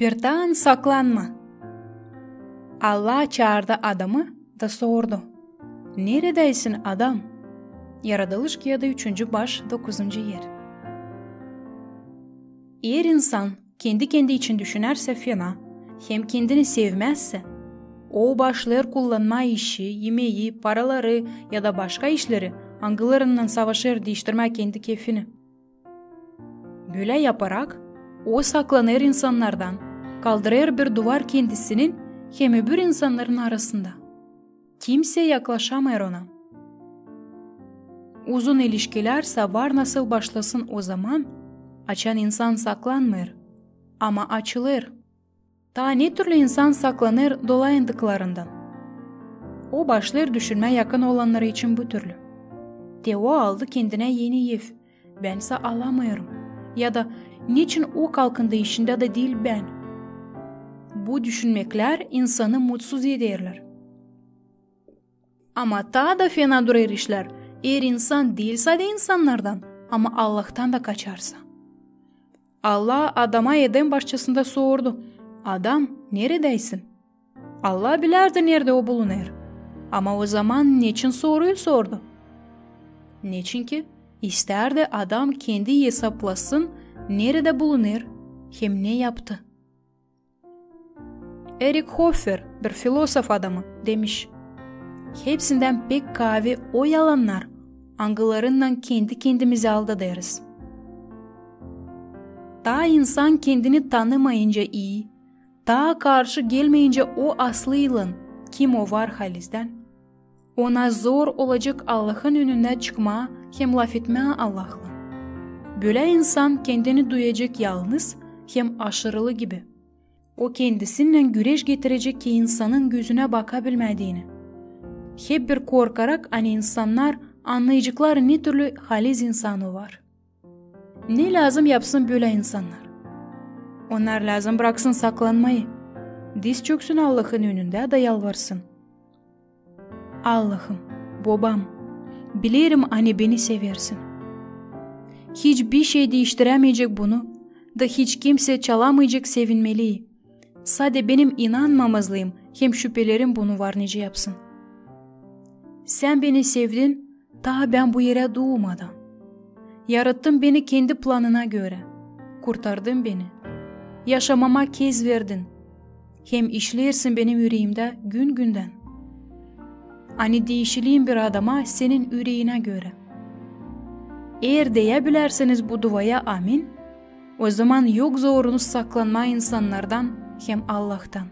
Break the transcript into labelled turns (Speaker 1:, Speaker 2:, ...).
Speaker 1: Birden saklanma. Allah çağırdı adamı da sordu. Neredeysin adam? Yaratılış Kitabı 3. baş 9. yer. Eğer insan kendi için düşünürse fena, hem kendini sevmezse, o başlar kullanma işi, yemeği, paraları ya da başka işleri hangilerinin savaşır değiştirme kendi keyfini. Böyle yaparak o saklanır insanlardan, kaldırır bir duvar kendisinin hem öbür insanların arasında. Kimse yaklaşamıyor ona. Uzun ilişkilerse var nasıl başlasın o zaman, açan insan saklanmıyor ama açılır. Ta ne türlü insan saklanır dolayındıklarından. O başlar düşünme yakın olanları için bu türlü. O aldı kendine yeni ev, bense alamıyorum. Ya da niçin o kalkındı işinde de değil ben. Bu düşünmekler insanı mutsuz ederler. Ama daha da fena durar işler. Eğer insan değilse de insanlardan ama Allah'tan da kaçarsa. Allah adama Eden bahçesinde sordu. Adam neredeysin? Allah bilerdi nerede o bulunur. Ama o zaman niçin soruyu sordu? Niçin ki isterdi adam kendi hesaplasın nerede bulunur hem ne yaptı. Erich Hoffer bir filosof adamı demiş. Hepsinden pek kavi o yalanlar hangilarından kendi kendimize aldatırız. Ta insan kendini tanımayınca iyi, ta karşı gelmeyince o aslı yılan kim o var halizden, ona zor olacak Allah'ın önüne çıkma hem laf etme Allah'la. Böyle insan kendini duyacak yalnız hem aşırılı gibi. O kendisiyle güreş getirecek ki insanın gözüne bakabilmediğini. Hep bir korkarak insanlar anlayacaklar ne türlü haliz insanı var. Ne lazım yapsın böyle insanlar? Onlar lazım bıraksın saklanmayı. Diz çöksün Allah'ın önünde de yalvarsın. Allah'ım, babam, bilirim beni seversin. Hiçbir şey değiştiremeyecek bunu, da hiç kimse çalamayacak sevinmeliyi. Sadece benim inanmamazlığım hem şüphelerim bunu var nece yapsın. Sen beni sevdin, daha ben bu yere doğmadan. Yarattın beni kendi planına göre. Kurtardın beni. Yaşamama kez verdin. Hem işlersin benim yüreğimde gün günden. Değişiliyim bir adama senin yüreğine göre. Eğer diyebilirseniz bu duaya amin, o zaman yok zorunuz saklanma insanlardan hem Allah'tan.